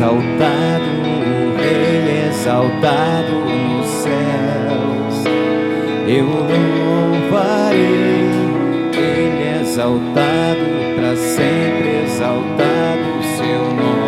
exaltado, o Rei exaltado nos céus. Eu louvarei, Ele é exaltado, para sempre exaltado o seu nome.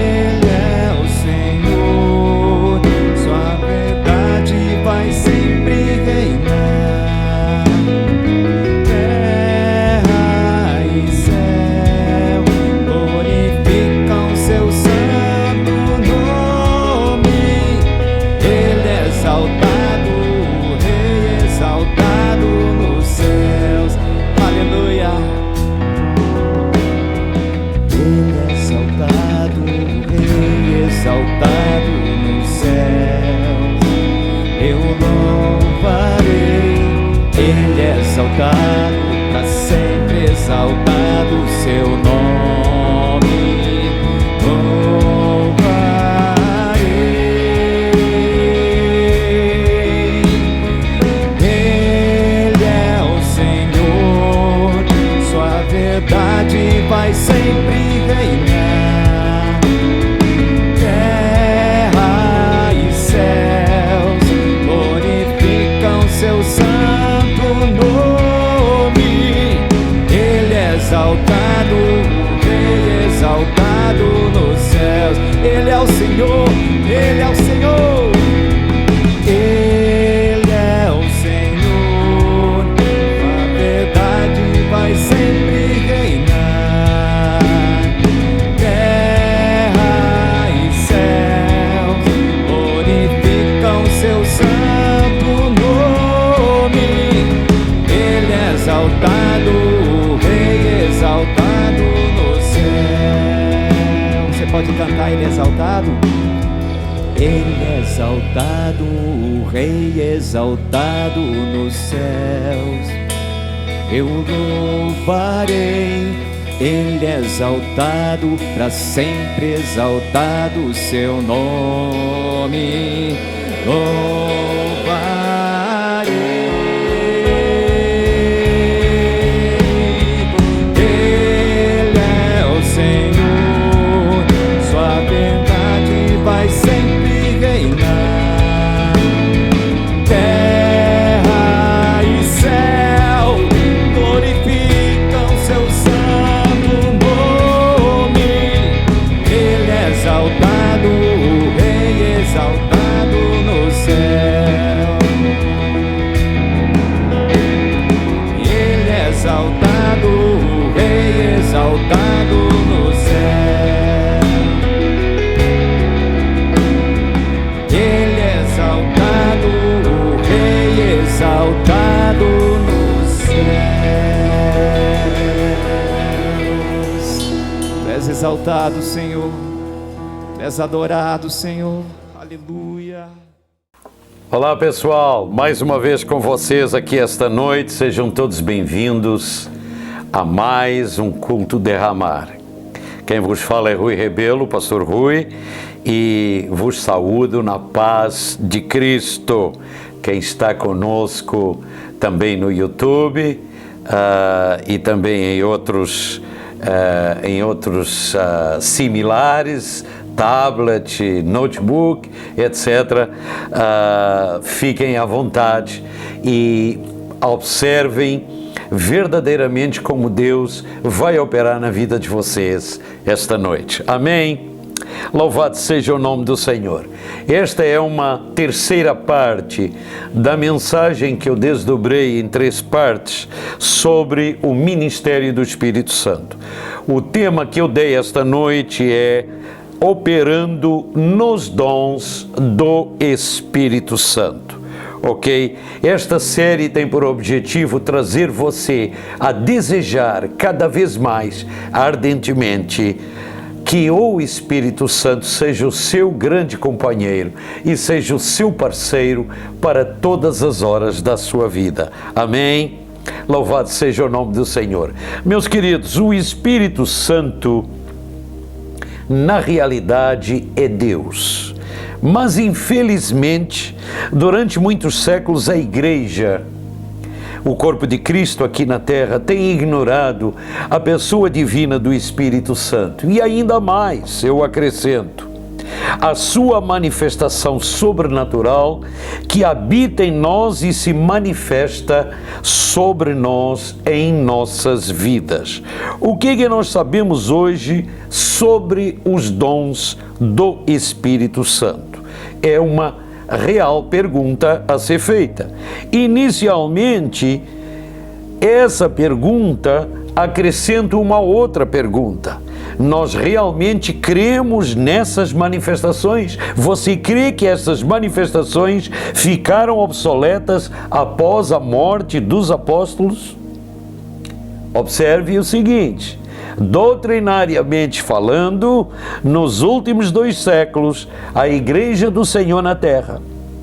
Ele é o Senhor, sua verdade vai sempre reinar. Terra e céu glorificam seu santo nome. Ele é exaltado, o Rei exaltado nos céus. Aleluia. Ele é exaltado, o Rei exaltado nos céus. Eu louvarei, Ele é exaltado, para sempre exaltado o seu nome. Louvarei. Ele é o Senhor, sua verdade vai sempre reinar. Terra e céus glorificam seu santo nome. Ele é exaltado, o Rei exaltado nos céus. Ele é o Senhor, Ele é o Senhor. Ele é o Senhor, a verdade vai sempre reinar. Terra e céus glorificam seu santo nome. Ele é exaltado, o Rei exaltado no céu. Você pode cantar, Ele é exaltado? Ele é exaltado, o Rei exaltado nos céus. Eu louvarei, Ele é exaltado, para sempre exaltado o seu nome. Louvarei. Ele é o Senhor, sua verdade vai sempre reinar. Terra e céu glorificam seu santo nome. Ele é exaltado, o Rei exaltado no céu. Ele é exaltado, o Rei exaltado no céu. Ele é exaltado, o Rei exaltado nos céus. Tu és exaltado, Senhor. Tu és adorado, Senhor. Aleluia. Olá pessoal, mais uma vez com vocês aqui esta noite, sejam todos bem-vindos a mais um Culto Derramar. Quem vos fala é Rui Rebelo, pastor Rui, e vos saúdo na paz de Cristo. Quem está conosco também no YouTube e também em outros similares, tablet, notebook, etc. Fiquem à vontade e observem verdadeiramente como Deus vai operar na vida de vocês esta noite. Amém? Louvado seja o nome do Senhor. Esta é uma terceira parte da mensagem que eu desdobrei em 3 partes sobre o ministério do Espírito Santo. O tema que eu dei esta noite é operando nos dons do Espírito Santo. Ok? Esta série tem por objetivo trazer você a desejar cada vez mais ardentemente que o Espírito Santo seja o seu grande companheiro e seja o seu parceiro para todas as horas da sua vida. Amém? Louvado seja o nome do Senhor. Meus queridos, o Espírito Santo, na realidade, é Deus. Mas, infelizmente, durante muitos séculos, a Igreja, o corpo de Cristo aqui na Terra, tem ignorado a pessoa divina do Espírito Santo. E ainda mais, eu acrescento, a sua manifestação sobrenatural que habita em nós e se manifesta sobre nós em nossas vidas. O que nós sabemos hoje sobre os dons do Espírito Santo? É uma real pergunta a ser feita. Inicialmente, essa pergunta acrescenta uma outra pergunta. Nós realmente cremos nessas manifestações? Você crê que essas manifestações ficaram obsoletas após a morte dos apóstolos? Observe o seguinte: doutrinariamente falando, nos últimos 2 séculos, a Igreja do Senhor na Terra,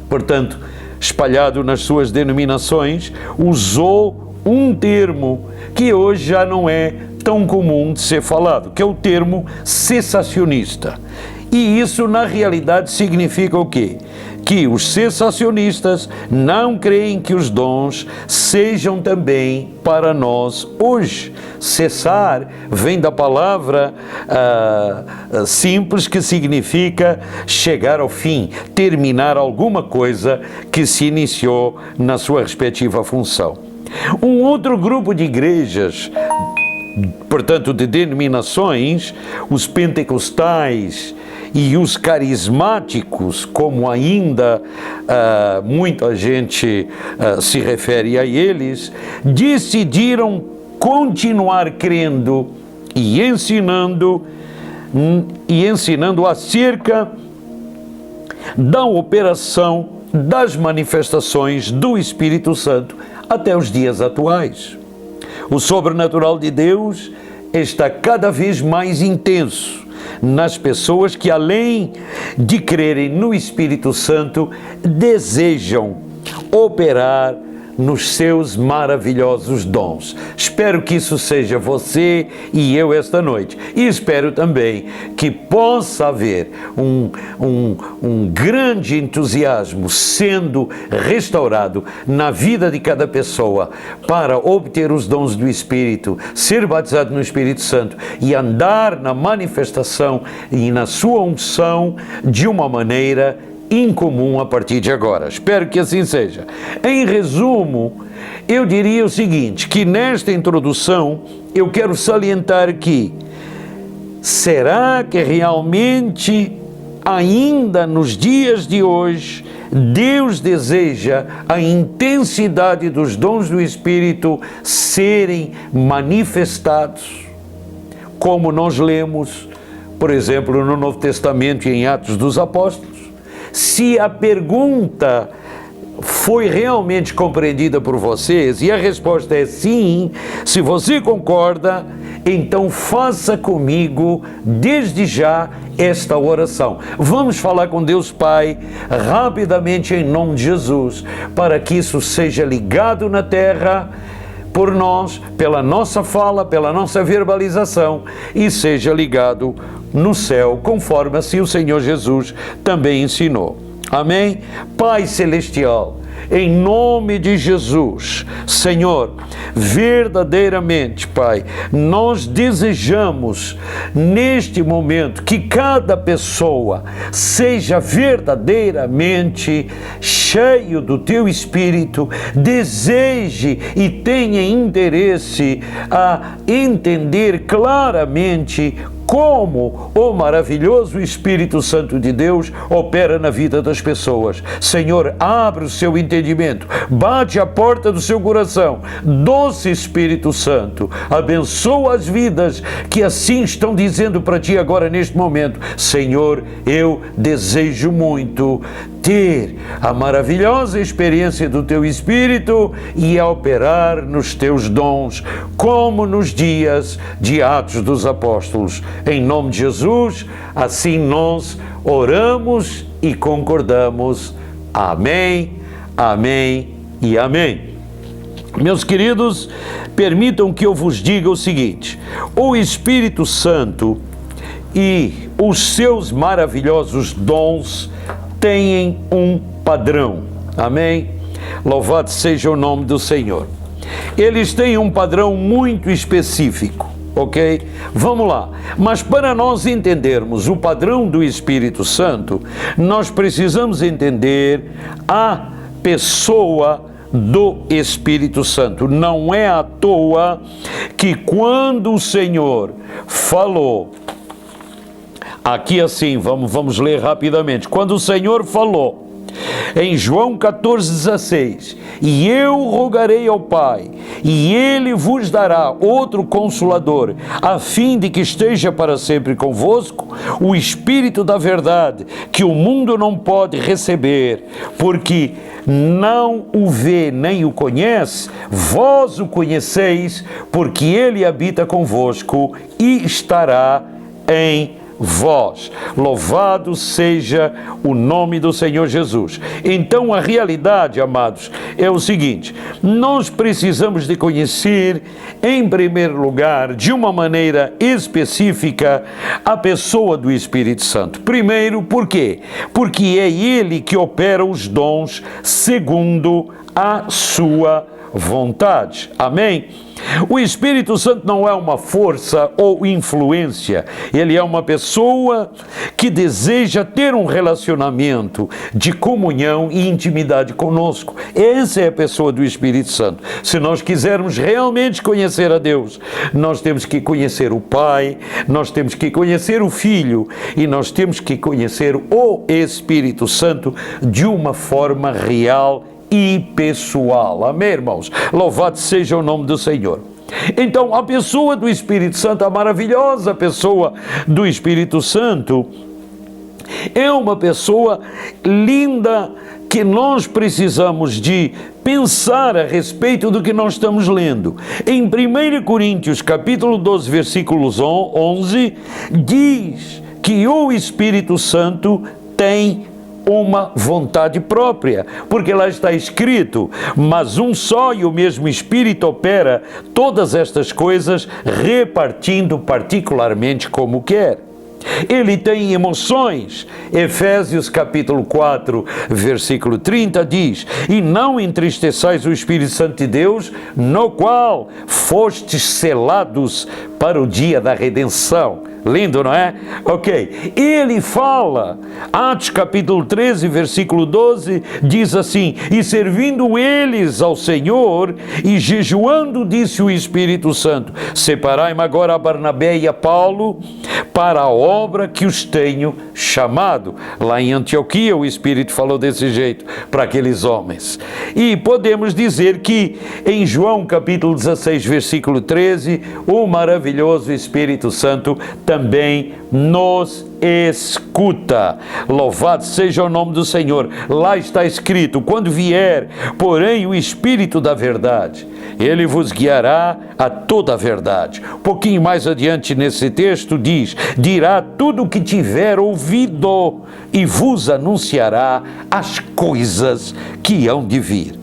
portanto, espalhado nas suas denominações, usou um termo que hoje já não é tão comum de ser falado, que é o termo cessacionista. E isso, na realidade, significa o quê? Que os cessacionistas não creem que os dons sejam também para nós hoje. Cessar vem da palavra simples, que significa chegar ao fim, terminar alguma coisa que se iniciou na sua respectiva função. Um outro grupo de igrejas, portanto de denominações, os pentecostais e os carismáticos, como ainda muita gente se refere a eles, decidiram continuar crendo e ensinando acerca da operação das manifestações do Espírito Santo até os dias atuais. O sobrenatural de Deus está cada vez mais intenso nas pessoas que, além de crerem no Espírito Santo, desejam operar nos seus maravilhosos dons. Espero que isso seja você e eu esta noite. E espero também que possa haver um grande entusiasmo sendo restaurado na vida de cada pessoa para obter os dons do Espírito, ser batizado no Espírito Santo e andar na manifestação e na sua unção de uma maneira incomum a partir de agora. Espero que assim seja. Em resumo, eu diria o seguinte, que nesta introdução eu quero salientar que será que realmente ainda nos dias de hoje Deus deseja a intensidade dos dons do Espírito serem manifestados, como nós lemos, por exemplo, no Novo Testamento e em Atos dos Apóstolos? Se a pergunta foi realmente compreendida por vocês e a resposta é sim, se você concorda, então faça comigo desde já esta oração. Vamos falar com Deus Pai rapidamente em nome de Jesus, para que isso seja ligado na terra por nós, pela nossa fala, pela nossa verbalização, e seja ligado no céu, conforme assim o Senhor Jesus também ensinou. Amém? Pai Celestial, em nome de Jesus, Senhor, verdadeiramente, Pai, nós desejamos neste momento que cada pessoa seja verdadeiramente cheio do Teu Espírito, deseje e tenha interesse a entender claramente como o maravilhoso Espírito Santo de Deus opera na vida das pessoas. Senhor, abre o seu entendimento, bate a porta do seu coração. Doce Espírito Santo, abençoa as vidas que assim estão dizendo para Ti agora neste momento: Senhor, eu desejo muito ter a maravilhosa experiência do Teu Espírito e a operar nos Teus dons, como nos dias de Atos dos Apóstolos. Em nome de Jesus, assim nós oramos e concordamos. Amém, amém e amém. Meus queridos, permitam que eu vos diga o seguinte: o Espírito Santo e os seus maravilhosos dons têm um padrão. Amém? Louvado seja o nome do Senhor. Eles têm um padrão muito específico, ok? Vamos lá. Mas para nós entendermos o padrão do Espírito Santo, nós precisamos entender a pessoa do Espírito Santo. Não é à toa que quando o Senhor falou, aqui assim, vamos ler rapidamente, quando o Senhor falou, em João 14,16, e eu rogarei ao Pai, e Ele vos dará outro Consolador, a fim de que esteja para sempre convosco, o Espírito da verdade, que o mundo não pode receber, porque não o vê nem o conhece, vós o conheceis, porque Ele habita convosco e estará em vós. Louvado seja o nome do Senhor Jesus. Então a realidade, amados, é o seguinte: nós precisamos de conhecer, em primeiro lugar, de uma maneira específica, a pessoa do Espírito Santo. Primeiro, por quê? Porque é Ele que opera os dons segundo a sua vontade. Amém? O Espírito Santo não é uma força ou influência, ele é uma pessoa que deseja ter um relacionamento de comunhão e intimidade conosco. Essa é a pessoa do Espírito Santo. Se nós quisermos realmente conhecer a Deus, nós temos que conhecer o Pai, nós temos que conhecer o Filho e nós temos que conhecer o Espírito Santo de uma forma real e pessoal. Amém, irmãos? Louvado seja o nome do Senhor. Então, a pessoa do Espírito Santo, a maravilhosa pessoa do Espírito Santo, é uma pessoa linda que nós precisamos de pensar a respeito do que nós estamos lendo. Em 1 Coríntios, capítulo 12, versículos 11, diz que o Espírito Santo tem uma vontade própria, porque lá está escrito: mas um só e o mesmo Espírito opera todas estas coisas, repartindo particularmente como quer. Ele tem emoções. Efésios capítulo 4, versículo 30 diz: e não entristeçais o Espírito Santo de Deus, no qual fostes selados para o dia da redenção. Lindo, não é? Ok. Ele fala, Atos capítulo 13, versículo 12, diz assim: e servindo eles ao Senhor e jejuando, disse o Espírito Santo: separai-me agora a Barnabé e a Paulo para a obra que os tenho chamado. Lá em Antioquia o Espírito falou desse jeito para aqueles homens. E podemos dizer que em João capítulo 16, versículo 13, o maravilhoso Espírito Santo também nos escuta. Louvado seja o nome do Senhor. Lá está escrito: quando vier, porém, o Espírito da verdade, ele vos guiará a toda a verdade. Um pouquinho mais adiante nesse texto diz: dirá tudo o que tiver ouvido e vos anunciará as coisas que hão de vir.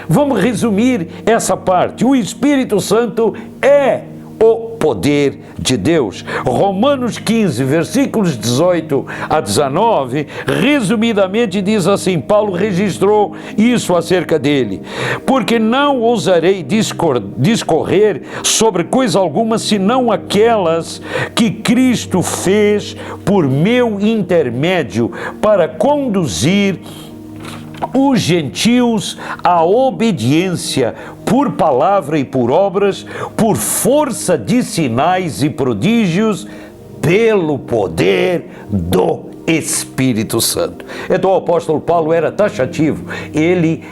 Vamos resumir essa parte. O Espírito Santo é o poder de Deus. Romanos 15, versículos 18 a 19, resumidamente diz assim, Paulo registrou isso acerca dele: porque não ousarei discorrer sobre coisa alguma, senão aquelas que Cristo fez por meu intermédio, para conduzir os gentios à obediência por palavra e por obras, por força de sinais e prodígios, pelo poder do Espírito Santo. Então o apóstolo Paulo era taxativo. Ele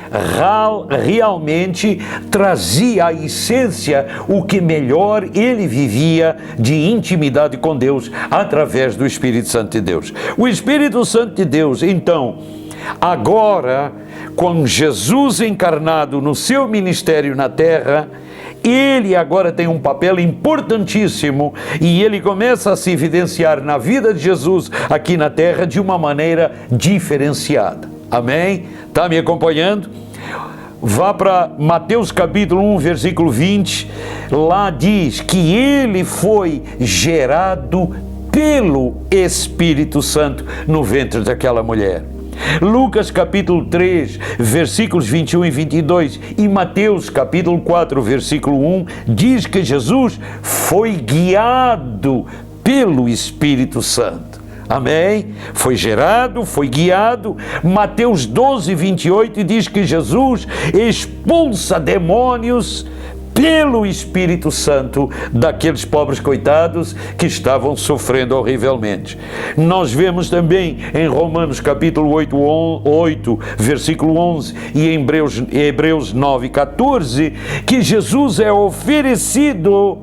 realmente trazia a essência, o que melhor ele vivia de intimidade com Deus através do Espírito Santo de Deus. O Espírito Santo de Deus, então, agora, com Jesus encarnado no seu ministério na terra, ele agora tem um papel importantíssimo e ele começa a se evidenciar na vida de Jesus aqui na terra de uma maneira diferenciada. Amém? Está me acompanhando? Vá para Mateus capítulo 1, versículo 20, lá diz que ele foi gerado pelo Espírito Santo no ventre daquela mulher. Lucas capítulo 3, versículos 21 e 22 e Mateus capítulo 4, versículo 1 diz que Jesus foi guiado pelo Espírito Santo. Amém? Foi gerado, foi guiado. Mateus 12, 28 diz que Jesus expulsa demônios pelo Espírito Santo daqueles pobres coitados que estavam sofrendo horrivelmente. Nós vemos também em Romanos capítulo 8, versículo 11 e em Hebreus 9, 14 que Jesus é oferecido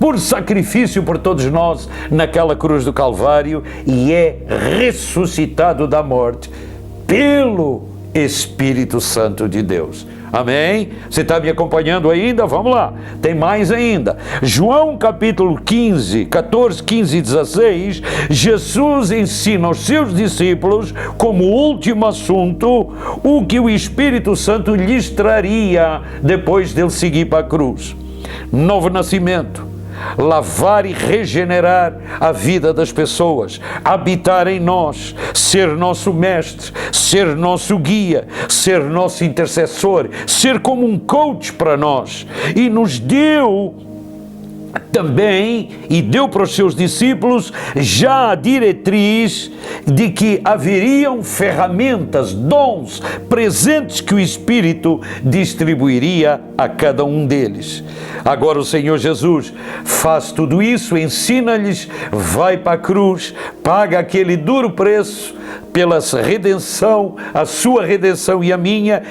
por sacrifício por todos nós naquela cruz do Calvário e é ressuscitado da morte pelo Espírito Santo de Deus. Amém? Você está me acompanhando ainda? Vamos lá, tem mais ainda. João capítulo 14, 15 e 16, Jesus ensina aos seus discípulos, como último assunto, o que o Espírito Santo lhes traria depois dele seguir para a cruz. Novo nascimento, lavar e regenerar a vida das pessoas, habitar em nós, ser nosso mestre, ser nosso guia, ser nosso intercessor, ser como um coach para nós. E nos deu também, e deu para os seus discípulos, já a diretriz de que haveriam ferramentas, dons, presentes que o Espírito distribuiria a cada um deles. Agora o Senhor Jesus faz tudo isso, ensina-lhes, vai para a cruz, paga aquele duro preço pela redenção, a sua redenção e a minha,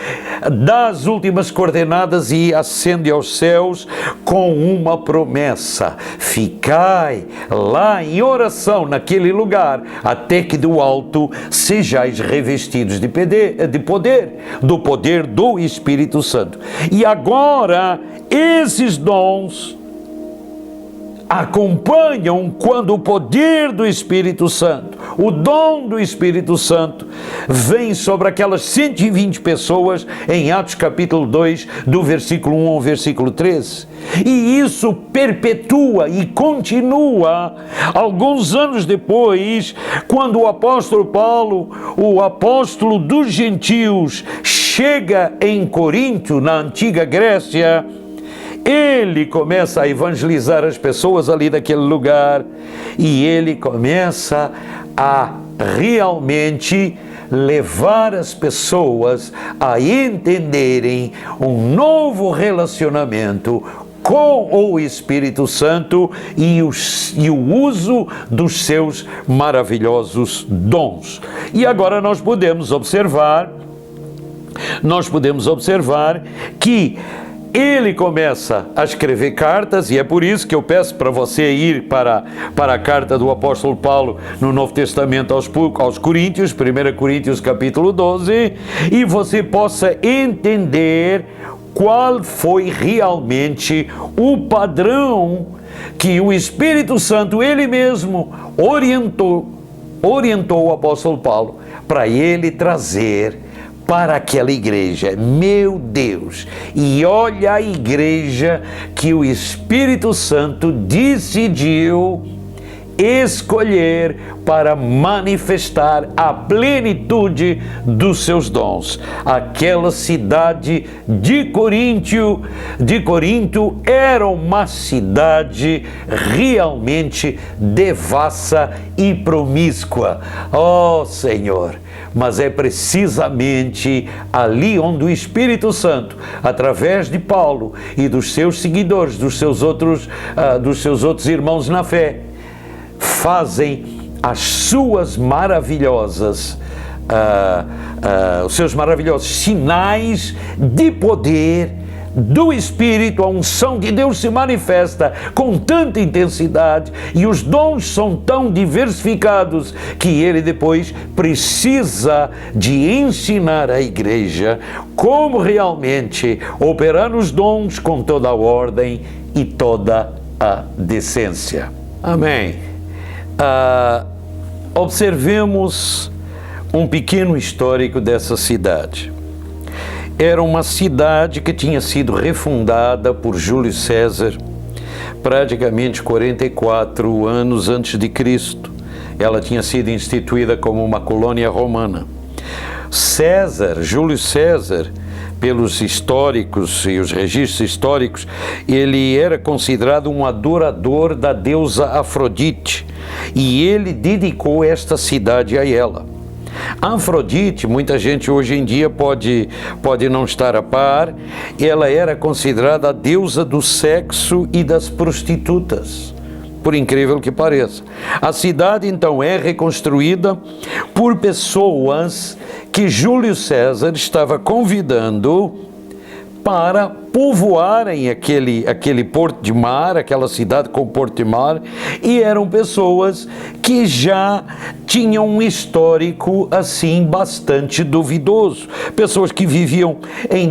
dá as últimas coordenadas e ascende aos céus com uma promessa: ficai lá em oração naquele lugar, até que do alto sejais revestidos de poder, do poder do Espírito Santo. E agora esses dons acompanham quando o poder do Espírito Santo, o dom do Espírito Santo, vem sobre aquelas 120 pessoas em Atos capítulo 2, do versículo 1 ao versículo 13. E isso perpetua e continua alguns anos depois, quando o apóstolo Paulo, o apóstolo dos gentios, chega em Corinto, na antiga Grécia. Ele começa a evangelizar as pessoas ali daquele lugar e ele começa a realmente levar as pessoas a entenderem um novo relacionamento com o Espírito Santo e o uso dos seus maravilhosos dons. E agora nós podemos observar que ele começa a escrever cartas, e é por isso que eu peço para você ir para a carta do apóstolo Paulo no Novo Testamento aos Coríntios, 1 Coríntios capítulo 12, e você possa entender qual foi realmente o padrão que o Espírito Santo, ele mesmo, orientou o apóstolo Paulo para ele trazer para aquela igreja. Meu Deus! E olha a igreja que o Espírito Santo decidiu escolher para manifestar a plenitude dos seus dons. Aquela cidade de Corinto era uma cidade realmente devassa e promíscua. Oh, Senhor! Mas é precisamente ali onde o Espírito Santo, através de Paulo e dos seus seguidores, dos seus outros irmãos na fé, fazem as suas maravilhosas, os seus maravilhosos sinais de poder do Espírito. A unção de Deus se manifesta com tanta intensidade e os dons são tão diversificados que ele depois precisa de ensinar a igreja como realmente operar os dons com toda a ordem e toda a decência. Amém. Observemos um pequeno histórico dessa cidade. Era uma cidade que tinha sido refundada por Júlio César praticamente 44 anos antes de Cristo. ela tinha sido instituída como uma colônia romana. Júlio César, pelos históricos e os registros históricos, ele era considerado um adorador da deusa Afrodite, e ele dedicou esta cidade a ela. Afrodite, muita gente hoje em dia pode não estar a par, ela era considerada a deusa do sexo e das prostitutas, por incrível que pareça. A cidade então é reconstruída por pessoas que Júlio César estava convidando para povoarem aquele porto de mar, aquela cidade com porto de mar, e eram pessoas que já tinham um histórico assim bastante duvidoso, pessoas que viviam em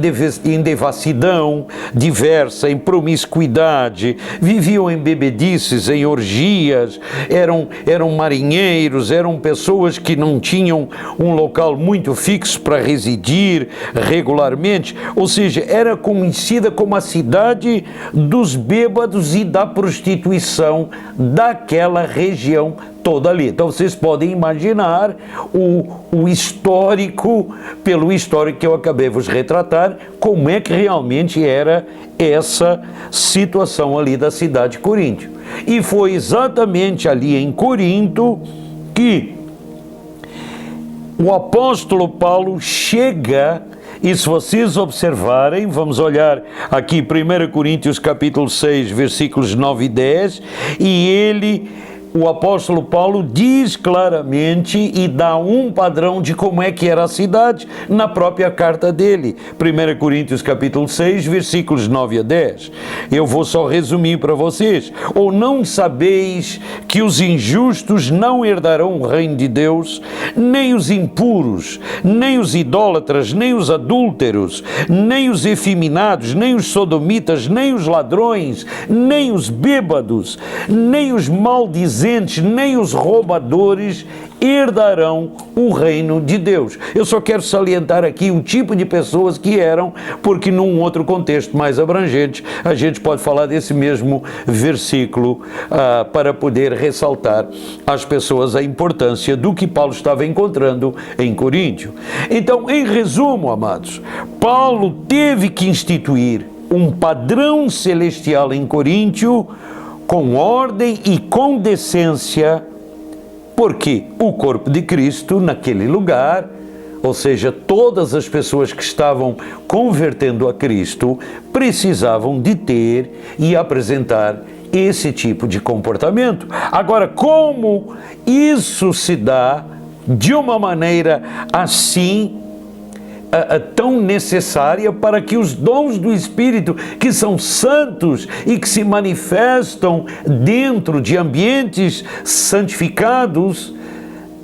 devassidão diversa, em promiscuidade, viviam em bebedices, em orgias, eram marinheiros, eram pessoas que não tinham um local muito fixo para residir regularmente, ou seja, era conhecida como a cidade dos bêbados e da prostituição daquela região toda ali. Então vocês podem imaginar o histórico, pelo histórico que eu acabei de vos retratar, como é que realmente era essa situação ali da cidade de Corinto. E foi exatamente ali em Corinto que o apóstolo Paulo chega. E se vocês observarem, vamos olhar aqui 1 Coríntios capítulo 6, versículos 9 e 10, e o apóstolo Paulo diz claramente e dá um padrão de como é que era a cidade na própria carta dele. 1 Coríntios capítulo 6, versículos 9 a 10. Eu vou só resumir para vocês. Ou não sabeis que os injustos não herdarão o reino de Deus, nem os impuros, nem os idólatras, nem os adúlteros, nem os efeminados, nem os sodomitas, nem os ladrões, nem os bêbados, nem os maldizentes, nem os roubadores herdarão o reino de Deus. Eu só quero salientar aqui o tipo de pessoas que eram, porque num outro contexto mais abrangente, a gente pode falar desse mesmo versículo para poder ressaltar às pessoas a importância do que Paulo estava encontrando em Coríntio. Então, em resumo, amados, Paulo teve que instituir um padrão celestial em Coríntio, com ordem e com decência, porque o corpo de Cristo naquele lugar, ou seja, todas as pessoas que estavam convertendo a Cristo, precisavam de ter e apresentar esse tipo de comportamento. Agora, como isso se dá de uma maneira assim, tão necessária para que os dons do Espírito, que são santos e que se manifestam dentro de ambientes santificados,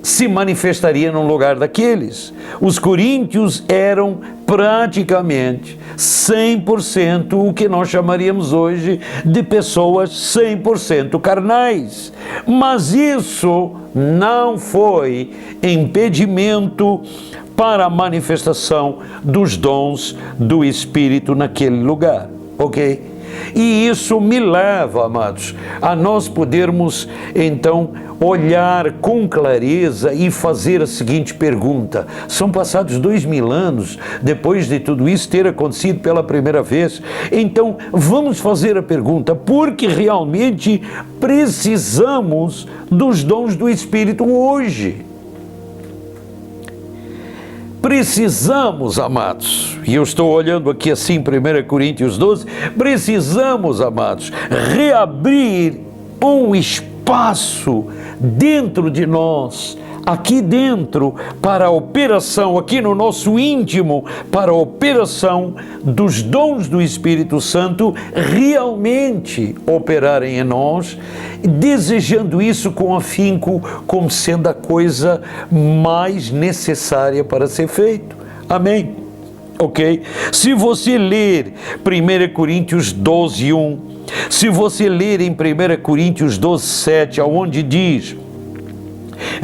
se manifestaria no lugar daqueles. Os coríntios eram praticamente 100% o que nós chamaríamos hoje de pessoas 100% carnais. Mas isso não foi impedimento para a manifestação dos dons do Espírito naquele lugar, ok? E isso me leva, amados, a nós podermos, então, olhar com clareza e fazer a seguinte pergunta. São passados 2000 anos depois de tudo isso ter acontecido pela primeira vez. Então, vamos fazer a pergunta, por que realmente precisamos dos dons do Espírito hoje? Precisamos, amados, e eu estou olhando aqui assim, 1 Coríntios 12, precisamos, amados, reabrir um espaço dentro de nós, aqui dentro, para a operação, aqui no nosso íntimo, para a operação dos dons do Espírito Santo realmente operarem em nós, desejando isso com afinco, como sendo a coisa mais necessária para ser feito. Amém? Ok? Se você ler 1 Coríntios 12, 1, se você ler em 1 Coríntios 12, 7, onde diz: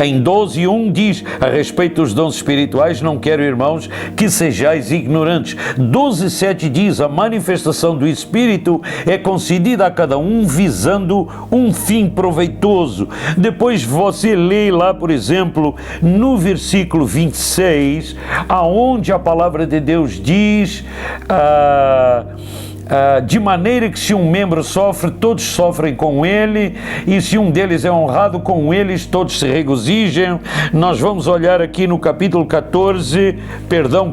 Em 12:1 diz, a respeito dos dons espirituais, não quero, irmãos, que sejais ignorantes. 12:7 diz, a manifestação do Espírito é concedida a cada um visando um fim proveitoso. Depois você lê lá, por exemplo, no versículo 26, aonde a palavra de Deus diz... de maneira que se um membro sofre, todos sofrem com ele, e se um deles é honrado, com eles todos se regozijam. Nós vamos olhar aqui no capítulo 14,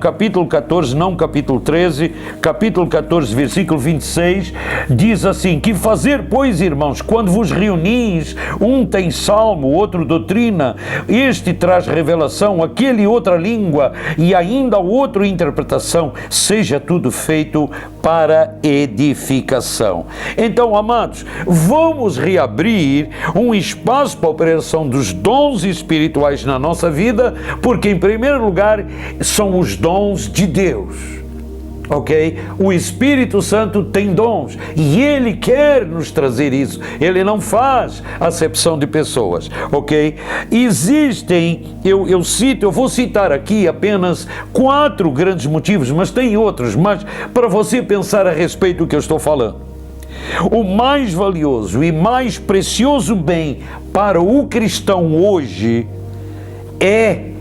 capítulo 14, não capítulo 13, capítulo 14, versículo 26, diz assim, que fazer, pois, irmãos, quando vos reunis, um tem salmo, outro doutrina, este traz revelação, aquele outra língua, e ainda o outro interpretação, seja tudo feito para edificação. Então, amados, vamos reabrir um espaço para a operação dos dons espirituais na nossa vida, porque, em primeiro lugar, são os dons de Deus. Ok? O Espírito Santo tem dons e Ele quer nos trazer isso. Ele não faz acepção de pessoas, ok? Existem, eu vou citar aqui apenas 4 grandes motivos, mas tem outros, mas para você pensar a respeito do que eu estou falando. O mais valioso e mais precioso bem para o cristão hoje é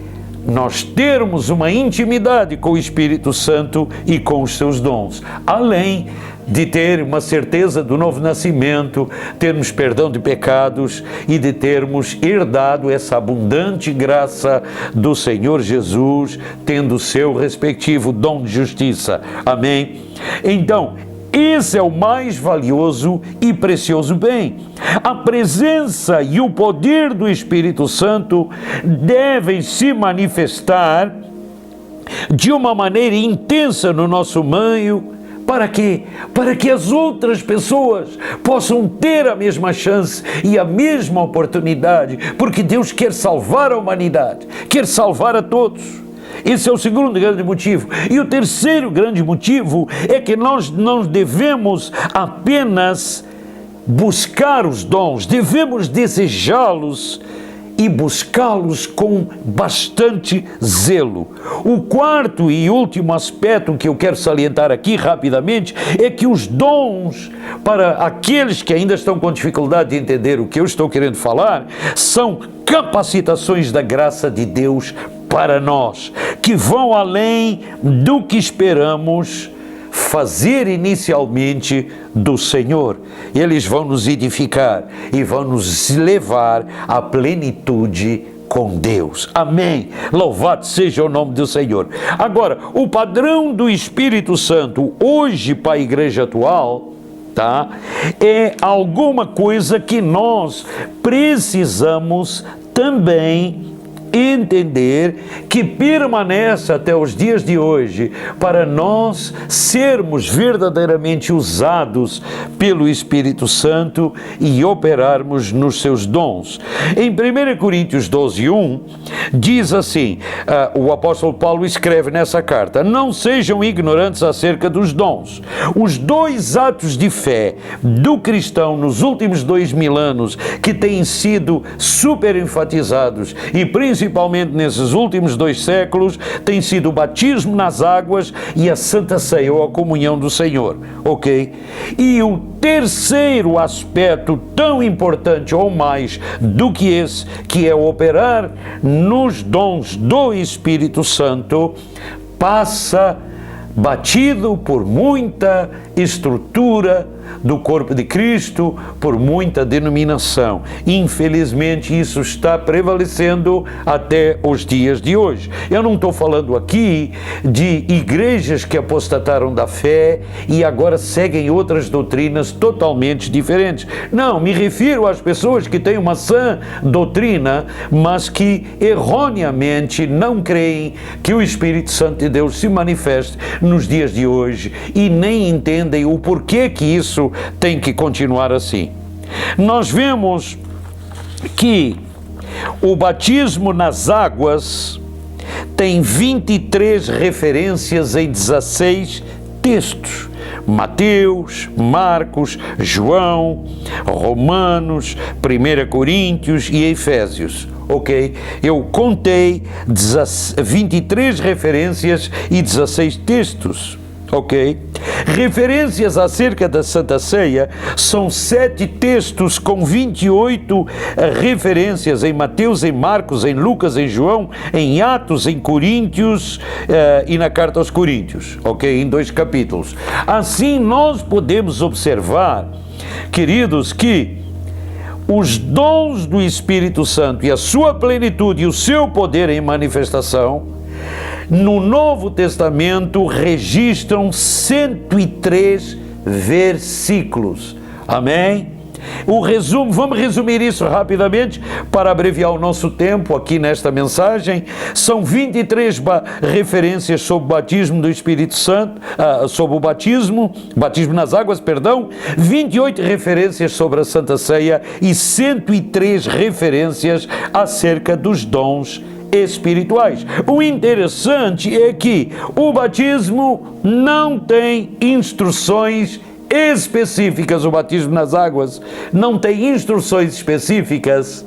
nós termos uma intimidade com o Espírito Santo e com os seus dons, além de ter uma certeza do novo nascimento, termos perdão de pecados e de termos herdado essa abundante graça do Senhor Jesus, tendo o seu respectivo dom de justiça. Amém? Então, esse é o mais valioso e precioso bem. A presença e o poder do Espírito Santo devem se manifestar de uma maneira intensa no nosso meio. Para quê? Para que as outras pessoas possam ter a mesma chance e a mesma oportunidade, porque Deus quer salvar a humanidade, quer salvar a todos. Esse é o segundo grande motivo. E o terceiro grande motivo é que nós não devemos apenas buscar os dons, devemos desejá-los e buscá-los com bastante zelo. O quarto e último aspecto que eu quero salientar aqui rapidamente é que os dons, para aqueles que ainda estão com dificuldade de entender o que eu estou querendo falar, são capacitações da graça de Deus para nós, que vão além do que esperamos fazer inicialmente do Senhor. Eles vão nos edificar e vão nos levar à plenitude com Deus. Amém. Louvado seja o nome do Senhor. Agora, o padrão do Espírito Santo hoje para a igreja atual, tá? É alguma coisa que nós precisamos também entender que permanece até os dias de hoje para nós sermos verdadeiramente usados pelo Espírito Santo e operarmos nos seus dons. Em 1 Coríntios 12:1 diz assim, o apóstolo Paulo escreve nessa carta, não sejam ignorantes acerca dos dons. Os 2 atos de fé do cristão nos últimos 2000 anos que têm sido super enfatizados e principalmente nesses últimos 2 séculos, tem sido o batismo nas águas e a Santa Ceia, ou a comunhão do Senhor, ok? E o terceiro aspecto tão importante ou mais do que esse, que é operar nos dons do Espírito Santo, passa batido por muita estrutura do corpo de Cristo, por muita denominação. Infelizmente, isso está prevalecendo até os dias de hoje. Eu não estou falando aqui de igrejas que apostataram da fé e agora seguem outras doutrinas totalmente diferentes. Não, me refiro às pessoas que têm uma sã doutrina, mas que erroneamente não creem que o Espírito Santo de Deus se manifeste nos dias de hoje e nem entendem o porquê que isso tem que continuar assim. Nós vemos que o batismo nas águas tem 23 referências em 16 textos. Mateus, Marcos, João, Romanos, 1 Coríntios e Efésios. Ok? Eu contei 23 referências e 16 textos. Ok? Referências acerca da Santa Ceia são 7 textos com 28 referências em Mateus, em Marcos, em Lucas, em João, em Atos, em Coríntios e na Carta aos Coríntios, ok? Em 2 capítulos. Assim nós podemos observar, queridos, que os dons do Espírito Santo e a sua plenitude e o seu poder em manifestação no Novo Testamento registram 103 versículos. Amém? Vamos resumir isso rapidamente para abreviar o nosso tempo aqui nesta mensagem. São 23 referências sobre o batismo do Espírito Santo, sobre o batismo nas águas, 28 referências sobre a Santa Ceia e 103 referências acerca dos dons espirituais. O interessante é que o batismo não tem instruções específicas, o batismo nas águas não tem instruções específicas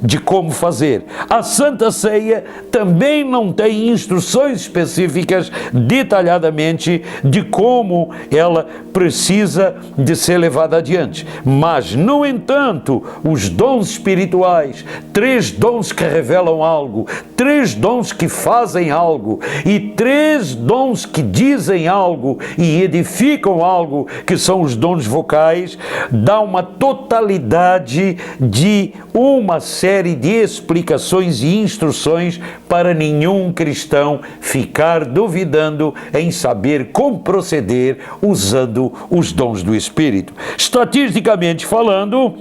de como fazer. A Santa Ceia também não tem instruções específicas detalhadamente de como ela precisa de ser levada adiante. Mas, no entanto, os dons espirituais, 3 dons que revelam algo, 3 dons que fazem algo e 3 dons que dizem algo e edificam algo, que são os dons vocais, dá uma totalidade de uma série de explicações e instruções para nenhum cristão ficar duvidando em saber como proceder usando os dons do Espírito. Estatisticamente falando,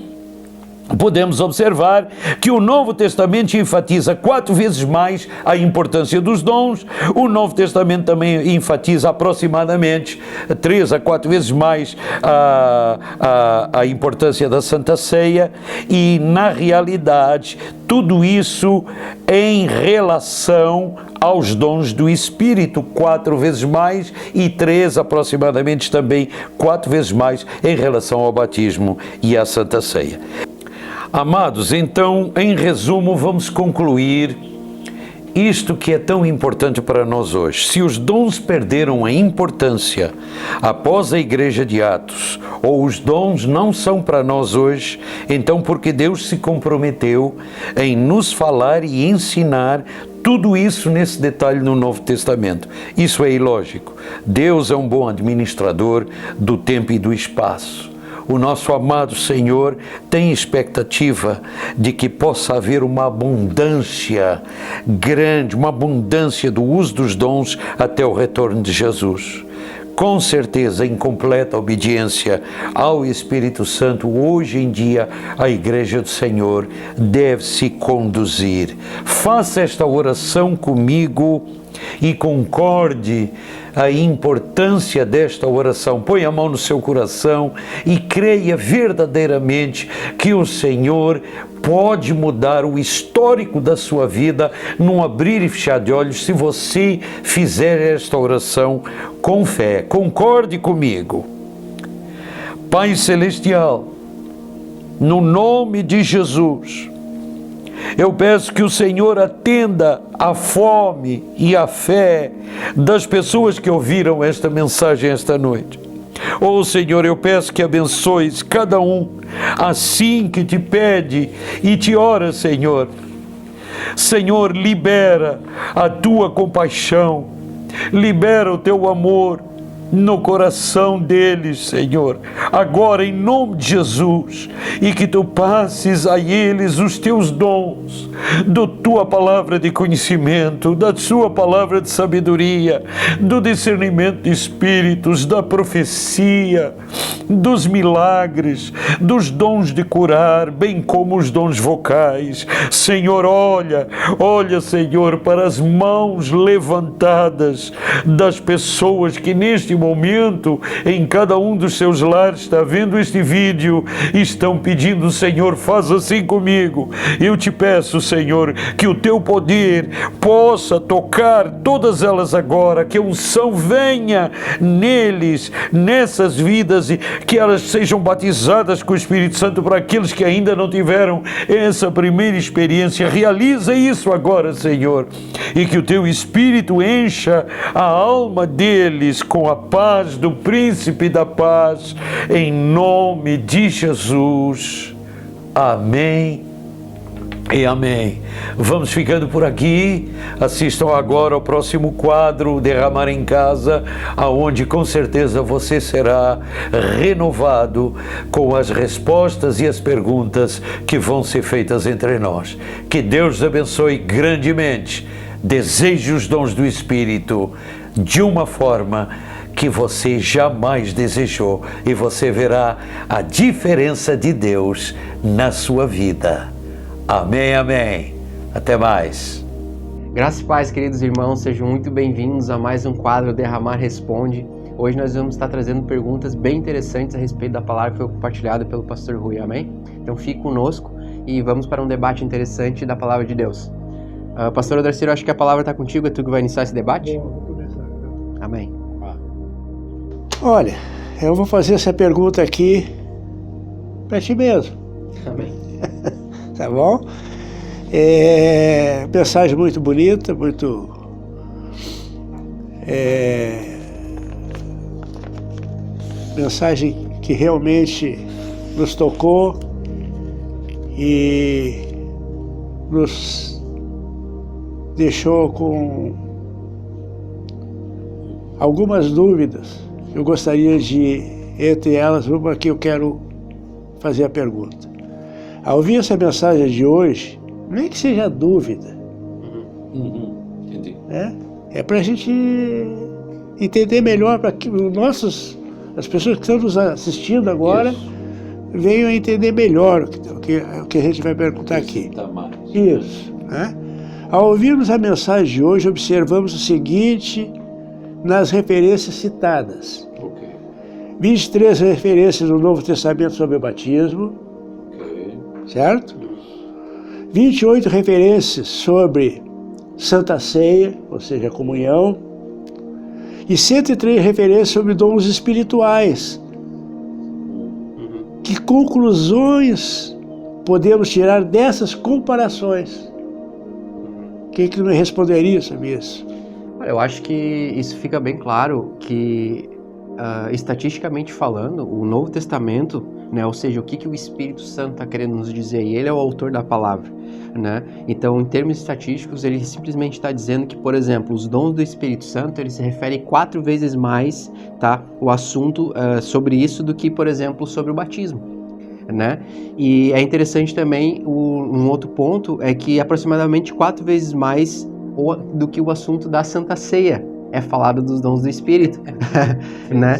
podemos observar que o Novo Testamento enfatiza 4 vezes mais a importância dos dons. O Novo Testamento também enfatiza aproximadamente 3 a 4 vezes mais a importância da Santa Ceia, e na realidade tudo isso em relação aos dons do Espírito, 4 vezes mais, e 3 aproximadamente também 4 vezes mais em relação ao batismo e à Santa Ceia. Amados, então, em resumo, vamos concluir isto que é tão importante para nós hoje. Se os dons perderam a importância após a Igreja de Atos, ou os dons não são para nós hoje, então porque Deus se comprometeu em nos falar e ensinar tudo isso nesse detalhe no Novo Testamento. Isso é ilógico. Deus é um bom administrador do tempo e do espaço. O nosso amado Senhor tem expectativa de que possa haver uma abundância grande, uma abundância do uso dos dons até o retorno de Jesus. Com certeza, em completa obediência ao Espírito Santo, hoje em dia a Igreja do Senhor deve se conduzir. Faça esta oração comigo e concorde a importância desta oração. Põe a mão no seu coração e creia verdadeiramente que o Senhor pode mudar o histórico da sua vida num abrir e fechar de olhos, se você fizer esta oração com fé. Concorde comigo. Pai Celestial, no nome de Jesus, eu peço que o Senhor atenda à fome e à fé das pessoas que ouviram esta mensagem esta noite. Oh Senhor, eu peço que abençoes cada um assim que te pede e te ora, Senhor. Senhor, libera a tua compaixão, libera o teu amor no coração deles, Senhor, agora em nome de Jesus, e que tu passes a eles os teus dons, da tua palavra de conhecimento, da sua palavra de sabedoria, do discernimento de espíritos, da profecia, dos milagres, dos dons de curar, bem como os dons vocais. Senhor, olha, Senhor, para as mãos levantadas das pessoas que neste nesse momento, em cada um dos seus lares, está vendo este vídeo, estão pedindo: Senhor, faz assim comigo. Eu te peço, Senhor, que o teu poder possa tocar todas elas agora, que a unção venha neles, nessas vidas, e que elas sejam batizadas com o Espírito Santo. Para aqueles que ainda não tiveram essa primeira experiência, realiza isso agora, Senhor, e que o teu Espírito encha a alma deles com a paz do Príncipe da Paz, em nome de Jesus. Amém e amém. Vamos ficando por aqui. Assistam agora ao próximo quadro, Derramar em Casa, aonde com certeza você será renovado com as respostas e as perguntas que vão ser feitas entre nós. Que Deus abençoe grandemente. Deseje os dons do Espírito de uma forma que você jamais desejou, e você verá a diferença de Deus na sua vida. Amém, amém. Até mais. Graças e paz, queridos irmãos, sejam muito bem-vindos a mais um quadro Derramar Responde. Hoje nós vamos estar trazendo perguntas bem interessantes a respeito da palavra que foi compartilhada pelo pastor Rui, amém? Então fique conosco e vamos para um debate interessante da palavra de Deus. Pastor Odarciro, acho que a palavra está contigo, é tu que vai iniciar esse debate? Vou começar. Amém. Olha, eu vou fazer essa pergunta aqui para ti mesmo, Amém. tá bom? Mensagem muito bonita, muito mensagem que realmente nos tocou e nos deixou com algumas dúvidas. Eu gostaria de, entre elas, uma que eu quero fazer a pergunta. Ao ouvir essa mensagem de hoje, nem que seja dúvida, né? É para a gente entender melhor, para que as pessoas que estão nos assistindo agora venham a entender melhor o que a gente vai perguntar aqui. Isso, né? Ao ouvirmos a mensagem de hoje, observamos o seguinte nas referências citadas. 23 referências no Novo Testamento sobre o batismo, certo? 28 referências sobre Santa Ceia, ou seja, a comunhão, e 103 referências sobre dons espirituais. Que conclusões podemos tirar dessas comparações? Quem que me responderia sobre isso? Eu acho que isso fica bem claro que, estatisticamente falando, o Novo Testamento, né, ou seja, o que o Espírito Santo está querendo nos dizer, e ele é o autor da palavra, né? Então, em termos estatísticos, ele simplesmente está dizendo que, por exemplo, os dons do Espírito Santo, ele se refere 4 vezes mais, tá, o assunto sobre isso do que, por exemplo, sobre o batismo, né? E é interessante também, um outro ponto é que aproximadamente 4 vezes mais do que o assunto da Santa Ceia é falado dos dons do Espírito, né?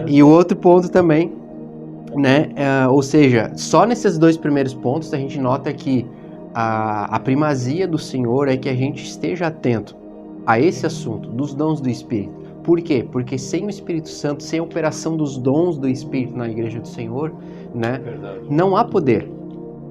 E o outro ponto também, né? Ou seja, só nesses 2 primeiros pontos a gente nota que a primazia do Senhor é que a gente esteja atento a esse assunto dos dons do Espírito. Por quê? Porque sem o Espírito Santo, sem a operação dos dons do Espírito na Igreja do Senhor, né, não há poder.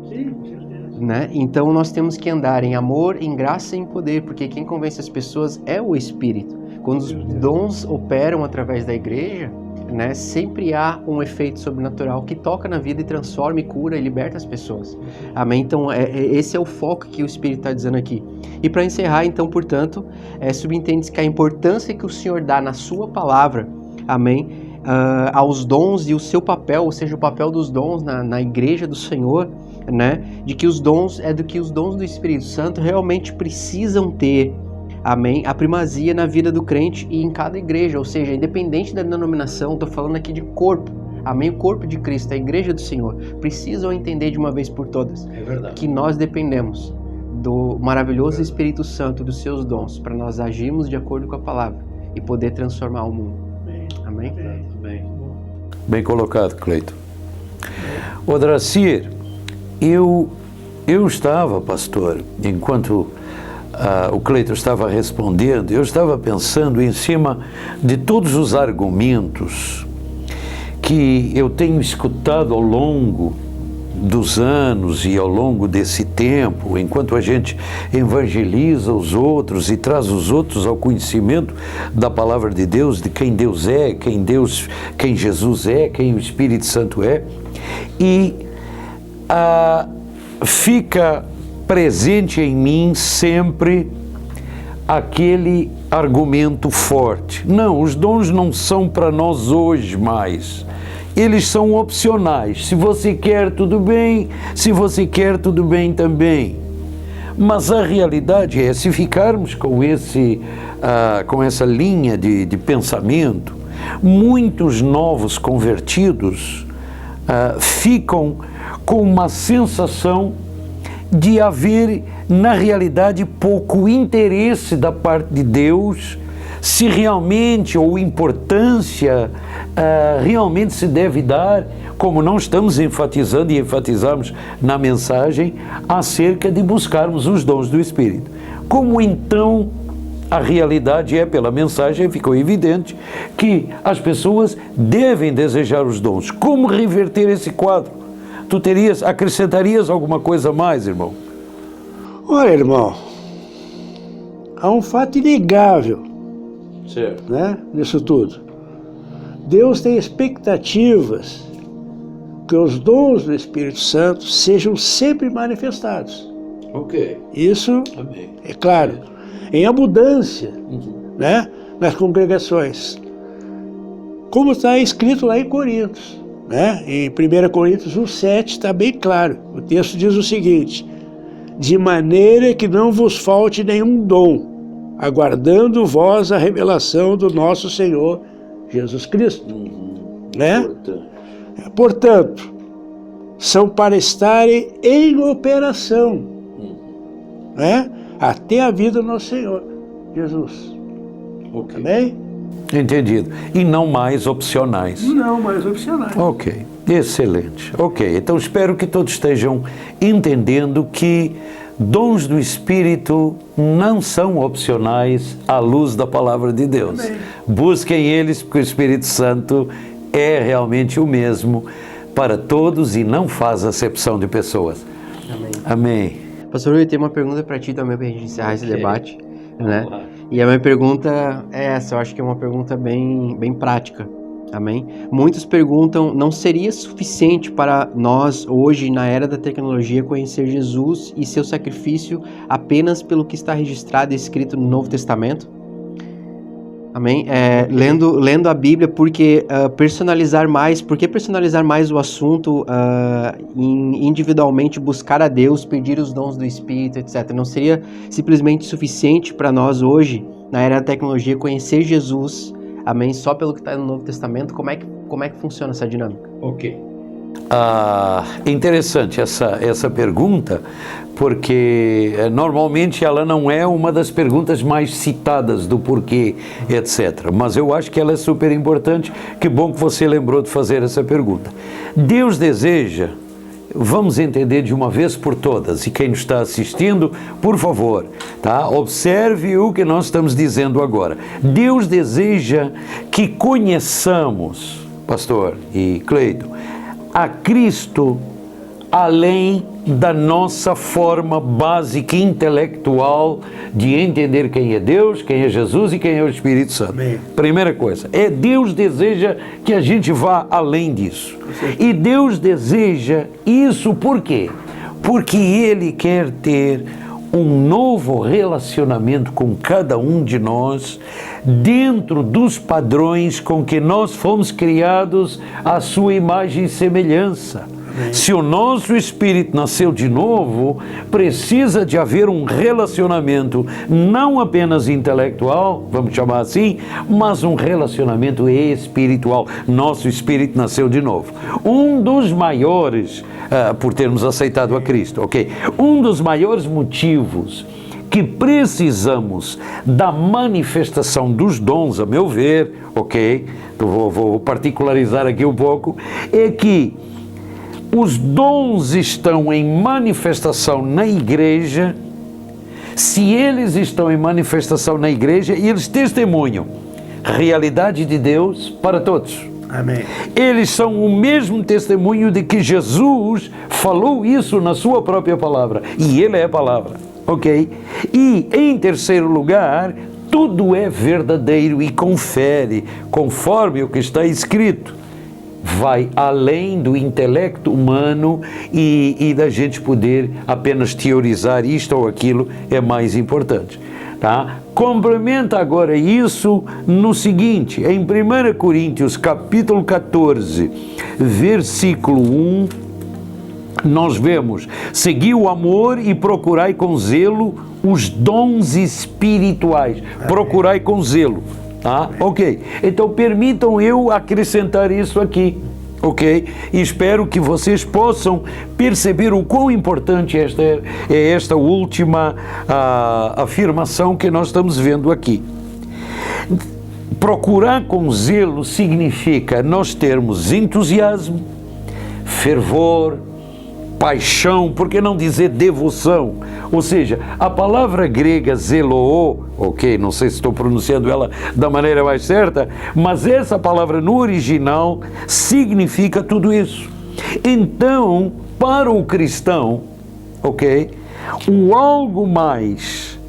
Sim, com certeza. Né? Então nós temos que andar em amor, em graça e em poder, porque quem convence as pessoas é o Espírito. Quando os dons operam através da igreja, né, sempre há um efeito sobrenatural que toca na vida e transforma, e cura e liberta as pessoas. Amém? Então esse é o foco que o Espírito está dizendo aqui. E para encerrar, então, portanto, subentende-se que a importância que o Senhor dá na sua palavra, amém, aos dons e o seu papel, ou seja, o papel dos dons na igreja do Senhor, né, de que os dons do Espírito Santo realmente precisam ter, amém, a primazia na vida do crente e em cada igreja, ou seja, independente da denominação, estou falando aqui de corpo, amém, o corpo de Cristo, a igreja do Senhor, precisam entender de uma vez por todas que nós dependemos do maravilhoso Espírito Santo, dos seus dons, para nós agirmos de acordo com a palavra e poder transformar o mundo. Amém? Bem colocado, Cleiton. Odracir, eu estava, pastor, enquanto o Cleiton estava respondendo, eu estava pensando em cima de todos os argumentos que eu tenho escutado ao longo dos anos e ao longo desse tempo, enquanto a gente evangeliza os outros e traz os outros ao conhecimento da palavra de Deus, de quem Deus é, quem Jesus é, quem o Espírito Santo é, e fica presente em mim sempre aquele argumento forte. Não, os dons não são para nós hoje mais. Eles são opcionais. Se você quer, tudo bem. Se você quer, tudo bem também. Mas a realidade é, se ficarmos com essa linha de pensamento, muitos novos convertidos ficam com uma sensação de haver, na realidade, pouco interesse da parte de Deus, se realmente, ou importância, realmente se deve dar, como não estamos enfatizando e enfatizamos na mensagem, acerca de buscarmos os dons do Espírito. Como então a realidade é, pela mensagem, ficou evidente que as pessoas devem desejar os dons. Como reverter esse quadro? Tu acrescentarias alguma coisa mais, irmão? Olha, irmão, há um fato inegável, certo, né, nisso tudo. Deus tem expectativas que os dons do Espírito Santo sejam sempre manifestados. Ok. Isso, Amém. é claro, em abundância, né, nas congregações. Como está escrito lá em Coríntios. Né? Em 1 Coríntios 1,7 está bem claro. O texto diz o seguinte: de maneira que não vos falte nenhum dom, aguardando vós a revelação do nosso Senhor Jesus Cristo. Né? Portanto, são para estarem em operação, né? Até a vida do nosso Senhor Jesus. Okay. Amém? Entendido. E não mais opcionais. Não mais opcionais. Ok, excelente. Ok, então espero que todos estejam entendendo que dons do Espírito não são opcionais à luz da palavra de Deus. Amém. Busquem eles, porque o Espírito Santo é realmente o mesmo para todos e não faz acepção de pessoas. Amém. Amém. Pastor, eu tenho uma pergunta para ti também, para a gente encerrar esse debate, né? E a minha pergunta é essa, eu acho que é uma pergunta bem prática, amém? Muitos perguntam, não seria suficiente para nós, hoje, na era da tecnologia, conhecer Jesus e seu sacrifício apenas pelo que está registrado e escrito no Novo Testamento? Amém? Lendo a Bíblia, porque personalizar mais o assunto, individualmente buscar a Deus, pedir os dons do Espírito, etc. Não seria simplesmente suficiente para nós hoje, na era da tecnologia, conhecer Jesus, amém, só pelo que está no Novo Testamento? Como é que funciona essa dinâmica? Ok. Interessante essa pergunta, porque normalmente ela não é uma das perguntas mais citadas do porquê, etc. Mas eu acho que ela é super importante. Que bom que você lembrou de fazer essa pergunta. Deus deseja, vamos entender de uma vez por todas, e quem nos está assistindo, por favor, tá? Observe o que nós estamos dizendo agora. Deus deseja que conheçamos, pastor e Cleiton, a Cristo além da nossa forma básica intelectual de entender quem é Deus, quem é Jesus e quem é o Espírito Santo. Amém. Primeira coisa, Deus deseja que a gente vá além disso. E Deus deseja isso por quê? Porque Ele quer ter um novo relacionamento com cada um de nós, dentro dos padrões com que nós fomos criados à sua imagem e semelhança. Se o nosso espírito nasceu de novo, precisa de haver um relacionamento não apenas intelectual, vamos chamar assim, mas um relacionamento espiritual. Nosso espírito nasceu de novo. Um dos maiores, por termos aceitado a Cristo, ok? Um dos maiores motivos que precisamos da manifestação dos dons, a meu ver, ok? Então vou particularizar aqui um pouco, é que os dons estão em manifestação na igreja Se eles estão em manifestação na igreja, eles testemunham a realidade de Deus para todos. Amém. Eles são o mesmo testemunho de que Jesus falou isso na sua própria palavra, e Ele é a palavra, ok? E, em terceiro lugar, tudo é verdadeiro e confere, conforme o que está escrito. Vai além do intelecto humano e da gente poder apenas teorizar isto ou aquilo, é mais importante. Tá? Complementa agora isso no seguinte, em 1 Coríntios capítulo 14, versículo 1, nós vemos: segui o amor e procurai com zelo os dons espirituais. Procurai com zelo. Tá? Ok. Então permitam eu acrescentar isso aqui. Ok? E espero que vocês possam perceber o quão importante é esta última afirmação que nós estamos vendo aqui. Procurar com zelo significa nós termos entusiasmo, fervor, paixão, por que não dizer devoção? Ou seja, a palavra grega zeloo, ok, não sei se estou pronunciando ela da maneira mais certa, mas essa palavra no original significa tudo isso. Então, para o cristão, ok, o algo mais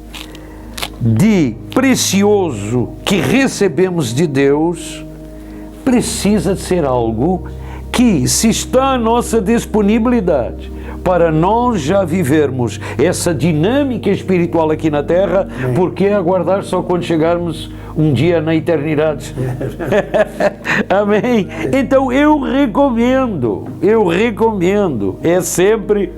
de precioso que recebemos de Deus precisa ser algo que, se está à nossa disponibilidade para nós já vivermos essa dinâmica espiritual aqui na Terra, por que aguardar só quando chegarmos um dia na eternidade? Amém? Então eu recomendo, é sempre...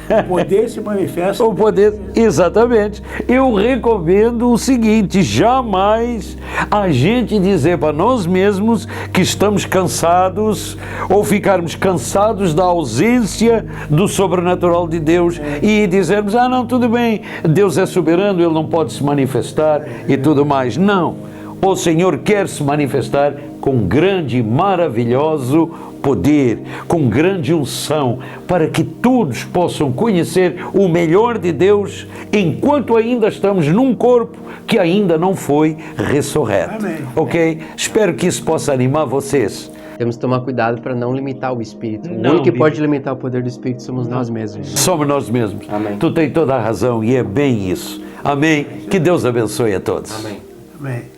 O poder se manifesta. O poder, exatamente. Eu recomendo o seguinte: jamais a gente dizer para nós mesmos que estamos cansados ou ficarmos cansados da ausência do sobrenatural de Deus e dizermos, não, tudo bem, Deus é soberano, Ele não pode se manifestar e tudo mais. Não. O Senhor quer se manifestar com grande e maravilhoso poder, com grande unção, para que todos possam conhecer o melhor de Deus enquanto ainda estamos num corpo que ainda não foi ressurreto. Amém. Ok? Espero que isso possa animar vocês. Temos que tomar cuidado para não limitar o Espírito. O único que pode limitar o poder do Espírito somos nós mesmos. Somos nós mesmos. Amém. Tu tens toda a razão e é bem isso. Amém? Que Deus abençoe a todos. Amém. Amém.